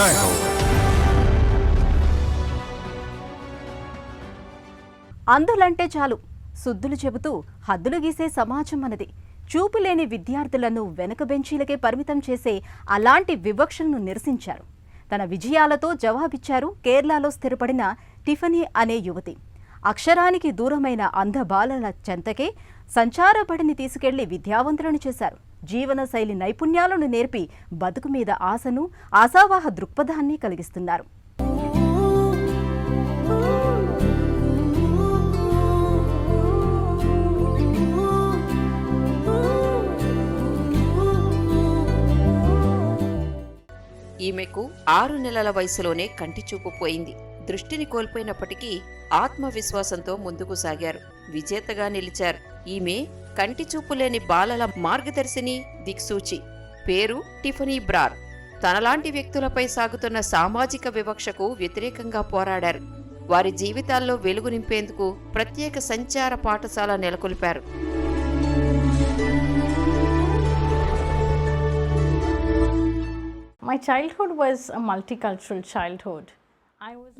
जय हो। అంధులంటే చాలు సుద్దులు చెబుతూ హద్దులు గీసే సమాజం మనది. చూపులేని విద్యార్థులను వెనక బెంచీలకే పరిమితం చేసే అలాంటి వివక్షను నిరసించారు. తన విజయాలతో జవాబిచ్చారు కేరళలో స్థిరపడిన టిఫనీ అనే యువతి. అక్షరానికి దూరమైన అంధ బాలల చెంతకే సంచారబడిని తీసుకెళ్లి విద్యావంతులను చేశారు. జీవనశైలి నైపుణ్యాలను నేర్పి బతుకు మీద ఆశను, ఆశావాహ దృక్పథాన్ని కలిగిస్తున్నారు. ఈమెకు 6 నెలల వయసులోనే కంటిచూపు పోయింది. దృష్టిని కోల్పోయినప్పటికీ ఆత్మవిశ్వాసంతో ముందుకు సాగారు. విజేతగా నిలిచారు. ఈమె కంటిచూపు లేని బాలల మార్గదర్శిని, దిక్సూచి. పేరు టిఫనీ బ్రార్. తనలాంటి వ్యక్తులపై సాగుతున్న సామాజిక వివక్షకు వ్యతిరేకంగా పోరాడారు. వారి జీవితాల్లో వెలుగు నింపేందుకు ప్రత్యేక సంచార పాఠశాల నెలకొల్పారు. My childhood was a multicultural childhood.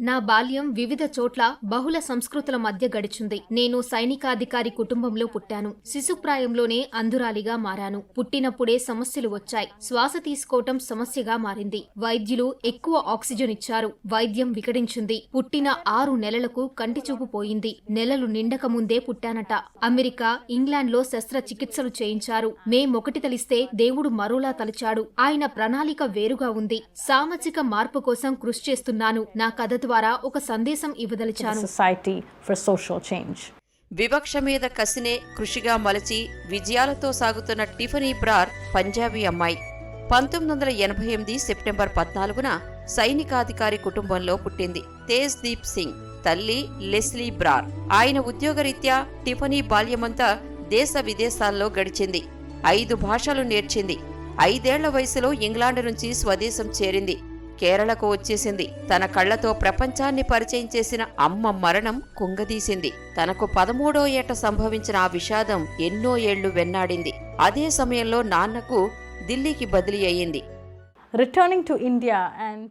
నా బాల్యం వివిధ చోట్ల బహుళ సంస్కృతుల మధ్య గడిచింది. నేను సైనికాధికారి కుటుంబంలో పుట్టాను. శిశుప్రాయంలోనే అంధురాలిగా మారాను. పుట్టినప్పుడే సమస్యలు వచ్చాయి. శ్వాస తీసుకోవటం సమస్యగా మారింది. వైద్యులు ఎక్కువ ఆక్సిజన్ ఇచ్చారు. వైద్యం వికటించింది. పుట్టిన 6 నెలలకు కంటిచూపు పోయింది. నెలలు నిండక ముందే పుట్టానట. అమెరికా, ఇంగ్లాండ్లో శస్త్రచికిత్సలు చేయించారు. మే 1 తలిస్తే దేవుడు మరోలా తలిచాడు. ఆయన ప్రణాళిక వేరుగా ఉంది. సామాజిక మార్పు కోసం కృషి చేస్తున్నాను. నా కథ ద్వారా ఒక సందేశం ఇవ్వదలిచాను. వివక్ష మీద కసినే కృషిగా మలచి విజయాలతో సాగుతున్న టిఫనీ బ్రార్ పంజాబీ అమ్మాయి. 1988 సెప్టెంబర్ 14న సైనికాధికారి కుటుంబంలో పుట్టింది. తేజ్దీప్ సింగ్ తల్లి లెస్లీ బ్రార్. ఆయన ఉద్యోగరీత్యా టిఫనీ బాల్యమంతా దేశ విదేశాల్లో గడిచింది. 5 భాషలు నేర్చింది. 5 ఏళ్ల వయసులో ఇంగ్లాండ్ నుంచి స్వదేశం చేరింది. కేరళకు వచ్చేసింది. తన కళ్లతో ప్రపంచాన్ని పరిచయం చేసిన అమ్మ మరణం కుంగదీసింది. తనకు 13వ ఏట సంభవించిన ఆ విషాదం ఎన్నో ఏళ్లు వెన్నాడింది. అదే సమయంలో నాన్నకు ఢిల్లీకి బదిలీ అయ్యింది. Returning to India and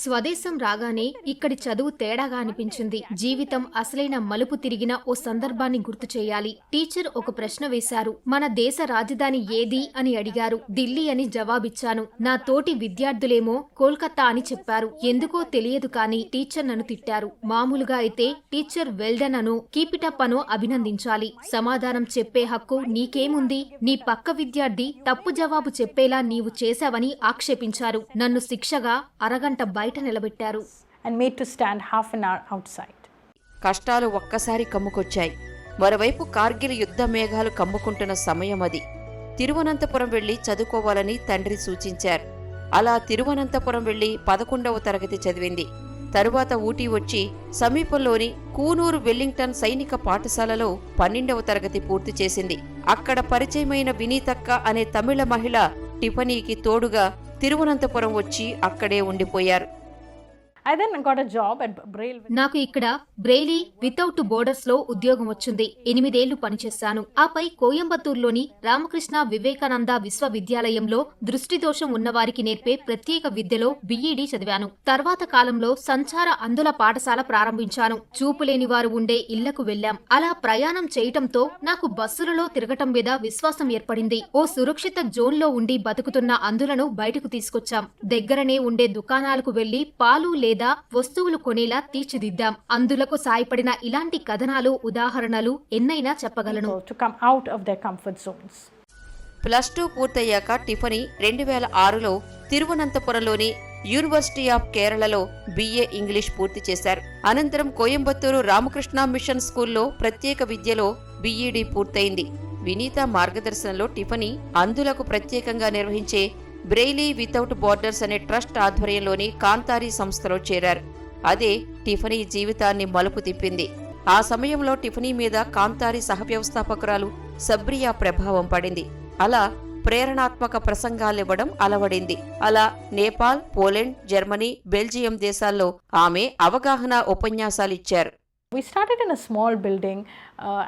స్వదేశం రాగానే ఇక్కడి చదువు తేడాగా అనిపించింది. జీవితం అసలైన మలుపు తిరిగిన ఓ సందర్భాన్ని గుర్తు చేయాలి. టీచర్ ఒక ప్రశ్న వేశారు. మన దేశ రాజధాని ఏది అని అడిగారు. ఢిల్లీ అని జవాబిచ్చాను. నా తోటి విద్యార్థులేమో కోల్కతా అని చెప్పారు. ఎందుకో తెలియదు కానీ టీచర్ నన్ను తిట్టారు. మామూలుగా అయితే టీచర్ వెల్డన్ అనో కీపిటప్ అనో అభినందించాలి. సమాధానం చెప్పే హక్కు నీకేముంది? నీ పక్క విద్యార్థి తప్పు జవాబు చెప్పేలా నీవు చేశావని ఆక్షేపించారు. నన్ను శిక్షగా అరగంట బయట నిలబెట్టారు. కష్టాలు ఒక్కసారి కమ్ముకొచ్చాయి. మరోవైపు కార్గిల్ యుద్ధ మేఘాలు కమ్ముకుంటున్న సమయం అది. తిరువనంతపురం వెళ్లి చదువుకోవాలని తండ్రి సూచించారు. అలా తిరువనంతపురం వెళ్లి 11వ తరగతి చదివింది. తరువాత ఊటీ వచ్చి సమీపంలోని కూనూరు వెల్లింగ్టన్ సైనిక పాఠశాలలో 12వ తరగతి పూర్తి చేసింది. అక్కడ పరిచయమైన వినీతక్క అనే తమిళ మహిళ టిఫనీకి తోడుగా తిరువనంతపురం వచ్చి అక్కడే ఉండిపోయారు. నాకు ఇక్కడ బ్రెయిలీ వితౌట్ బోర్డర్స్ లో ఉద్యోగం వచ్చింది. 8 ఏళ్లు పనిచేశాను. ఆపై కోయంబత్తూరులోని రామకృష్ణ వివేకానంద విశ్వవిద్యాలయంలో దృష్టి దోషం ఉన్నవారికి నేర్పే ప్రత్యేక విద్యలో బిఈడి చదివాను. తర్వాత కాలంలో సంచార అంధుల పాఠశాల ప్రారంభించాను. చూపులేని వారు ఉండే ఇళ్లకు వెళ్లాం. అలా ప్రయాణం చేయటంతో నాకు బస్సులలో తిరగటం మీద విశ్వాసం ఏర్పడింది. ఓ సురక్షిత జోన్లో ఉండి బతుకుతున్న అంధులను బయటకు తీసుకొచ్చాం. దగ్గరనే ఉండే దుకాణాలకు వెళ్లి పాలు లేదా వస్తువులు కొనేలా తీర్చిదిద్దాం. అందులకు సాయపడిన ఇలాంటి కథనాలు, ఉదాహరణలు ఎన్నైనా చెప్పగలను. +2 పూర్తయ్యాక టిఫనీ 2006లో తిరువనంతపురంలోని యూనివర్సిటీ ఆఫ్ కేరళలో BA ఇంగ్లీష్ పూర్తి చేశారు. అనంతరం కోయంబత్తూరు రామకృష్ణ మిషన్ స్కూల్లో ప్రత్యేక విద్యలో BEd పూర్తయింది. వినీత మార్గదర్శనంలో టిఫనీ అంధులకు ప్రత్యేకంగా నిర్వహించే బ్రెయిలీ వితౌట్ బోర్డర్స్ అనే ట్రస్ట్ ఆధ్వర్యంలోని కాంతారీ సంస్థలో చేరారు. అదే టిఫనీ జీవితాన్ని మలుపు తిప్పింది. ఆ సమయంలో టిఫనీ మీద కాంతారీ సహవ్యవస్థాపకురాలు సబ్రియా ప్రభావం పడింది. అలా ప్రేరణాత్మక ప్రసంగాలివ్వడం అలవడింది. అలా నేపాల్, పోలాండ్, జర్మనీ, బెల్జియం దేశాల్లో ఆమె అవగాహన ఉపన్యాసాలిచ్చారు. We started in a small building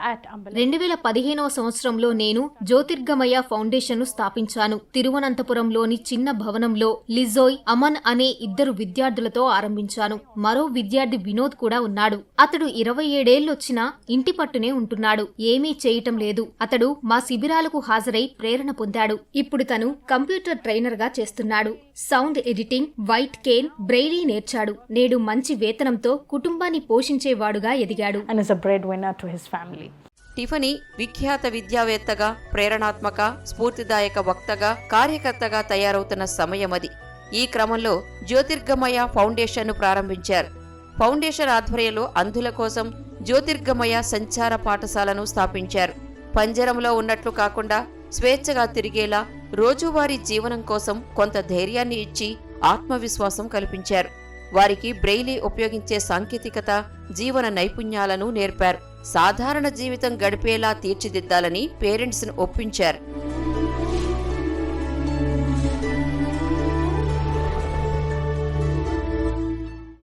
at Ambala. 2015వ సంవత్సరంలో నేను జ్యోతిర్గమయ ఫౌండేషన్ను స్థాపించాను. తిరువనంతపురంలోని చిన్న భవనంలో లిజోయ్, అమన్ అనే ఇద్దరు విద్యార్థులతో ఆరంభించాను. మరో విద్యార్థి వినోద్ కూడా ఉన్నాడు. అతడు 27 ఏళ్లొచ్చినా ఇంటి పట్టునే ఉంటున్నాడు. ఏమీ చేయటం లేదు. అతడు మా శిబిరాలకు హాజరై ప్రేరణ పొందాడు. ఇప్పుడు తను కంప్యూటర్ ట్రైనర్ గా చేస్తున్నాడు. Sound editing, white cane, braille నేర్చాడు. నేడు మంచి వేతనంతో కుటుంబాన్ని పోషించేవాడుగా ఎదిగాడు. And is a breadwinner to his family. Tiffany విఖ్యాత విద్యావేత్తగా, ప్రేరణాత్మక, స్ఫూర్తిదాయక వక్తగా, కార్యకర్తగా తయారవుతున్న సమయమది. ఈ క్రమంలో జ్యోతిర్గమయ ఫౌండేషన్ను ప్రారంభించారు. ఫౌండేషన్ ఆధ్వర్యంలో అంధుల కోసం జ్యోతిర్గమయ సంచార పాఠశాలను స్థాపించారు. పంజరంలో ఉన్నట్లు కాకుండా స్వేచ్ఛగా తిరిగేలా రోజువారీ జీవనం కోసం కొంత ధైర్యాన్ని ఇచ్చి ఆత్మవిశ్వాసం కల్పించారు. వారికి బ్రెయిలీ ఉపయోగించే సాంకేతికత, జీవన నైపుణ్యాలను నేర్పారు. సాధారణ జీవితం గడిపేలా తీర్చిదిద్దాలని పేరెంట్స్ను ఒప్పించారు.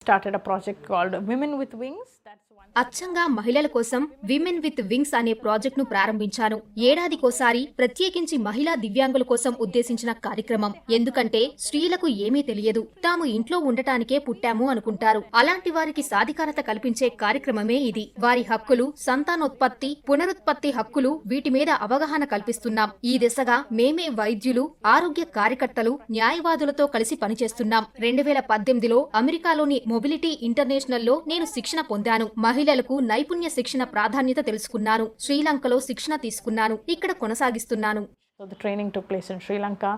Started a project called Women with Wings. That's one. అచ్చంగా మహిళల కోసం విమెన్ విత్ వింగ్స్ అనే ప్రాజెక్టును ప్రారంభించాను. ఏడాదికోసారి ప్రత్యేకించి మహిళా దివ్యాంగుల కోసం ఉద్దేశించిన కార్యక్రమం. ఎందుకంటే స్త్రీలకు ఏమీ తెలియదు, తాము ఇంట్లో ఉండటానికే పుట్టాము అనుకుంటారు. అలాంటి వారికి సాధికారత కల్పించే కార్యక్రమమే ఇది. వారి హక్కులు, సంతానోత్పత్తి, పునరుత్పత్తి హక్కులు, వీటి మీద అవగాహన కల్పిస్తున్నాం. ఈ దిశగా మేమే వైద్యులు, ఆరోగ్య కార్యకర్తలు, న్యాయవాదులతో కలిసి పనిచేస్తున్నాం. 2018లో అమెరికాలోని మొబిలిటీ ఇంటర్నేషనల్లో నేను శిక్షణ పొందాను. మహిళలకు నైపుణ్య శిక్షణ ప్రాధాన్యత తెలుసుకున్నాను. శ్రీలంకలో శిక్షణ తీసుకున్నాను. ఇక్కడ కొనసాగిస్తున్నాను. So the training took place in Sri Lanka,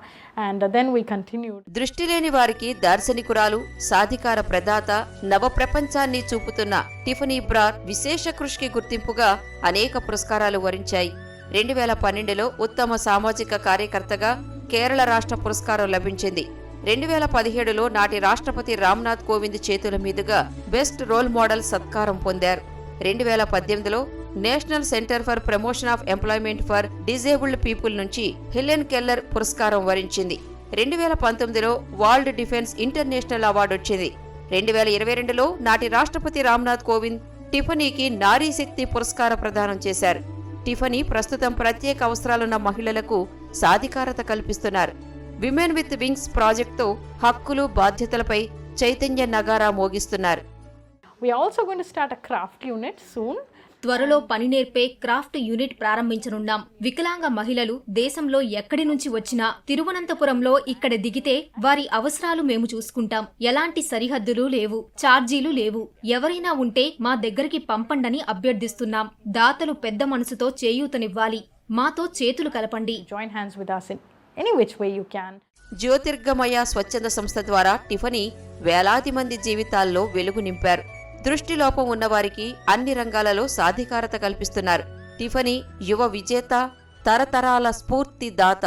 and then we continued. దృష్టిలేని వారికి దార్శనికురాలు, సాధికార ప్రదాత, నవప్రపంచాన్ని చూపుతున్న టిఫనీ బ్రార్ విశేష కృషికి గుర్తింపుగా అనేక పురస్కారాలు వరించాయి. 2012లో ఉత్తమ సామాజిక కార్యకర్తగా కేరళ రాష్ట్ర పురస్కారం లభించింది. 2017లో నాటి రాష్ట్రపతి రామ్నాథ్ కోవింద్ చేతుల మీదుగా బెస్ట్ రోల్ మోడల్ సత్కారం పొందారు. 2018లో national centre for promotion of employment for disabled people నుంచి హెలెన్ కెల్లర్ పురస్కారం వరించింది. 2019లో వరల్డ్ డిఫెన్స్ ఇంటర్నేషనల్ అవార్డు వచ్చింది. 2022లో నాటి రాష్ట్రపతి రామ్నాథ్ కోవింద్ టిఫనీకి నారీ శక్తి పురస్కార ప్రదానం చేశారు. టిఫనీ ప్రస్తుతం ప్రత్యేక అవసరాలున్న మహిళలకు సాధికారత కల్పిస్తున్నారు. విమెన్ విత్ వింగ్స్ ప్రాజెక్టుతో హక్కులు, బాధ్యతలపై చైతన్య నగారా మోగిస్తున్నారు. We are also going to start a craft unit soon. త్వరలో పని నేర్పే క్రాఫ్ట్ యూనిట్ ప్రారంభించనున్నాం. వికలాంగ మహిళలు దేశంలో ఎక్కడి నుంచి వచ్చినా తిరువనంతపురంలో ఇక్కడ దిగితే వారి అవసరాలు మేము చూసుకుంటాం. ఎలాంటి సరిహద్దులు లేవు, ఛార్జీలు లేవు. ఎవరైనా ఉంటే మా దగ్గరికి పంపండని అభ్యర్థిస్తున్నాం. దాతలు పెద్ద మనసుతో చేయూతనివ్వాలి. మాతో చేతులు కలపండి. Join hands with us in any which way you can. జ్యోతిర్గమయ స్వచ్ఛంద సంస్థ ద్వారా టిఫనీ వేలాది మంది జీవితాల్లో వెలుగు నింపారు. దృష్టిలోపం ఉన్నవారికి అన్ని రంగాలలో సాధికారత కల్పిస్తున్నారు. టిఫనీ యువ విజేత, తరతరాల స్ఫూర్తిదాత.